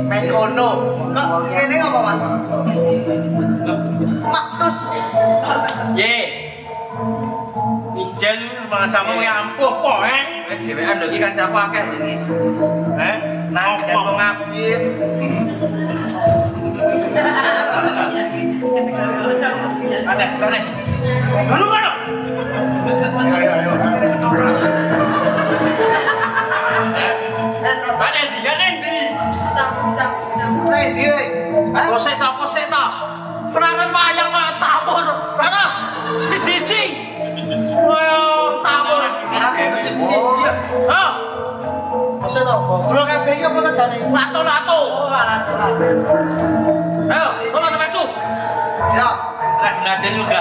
Mekono. Kok ini apa mas? Maktus. Ye. Ijen sama yang ampuh kok Dewean lho iki kan jago akeh lho iki. Nah, jangan ngabdi. Ada. Ngono kan? Ayo. Mana dia nanti? Bisa. Nanti. Kosek ta. Perangan wayang kok tawur. Mana? Cici. Wah, tawur. Itu cici. Oh. Kosek ta. Bro kabeh iki apa ta jane? Lato. Oh, lato. Ayo, sama maju. Ya. Nah, nanti juga.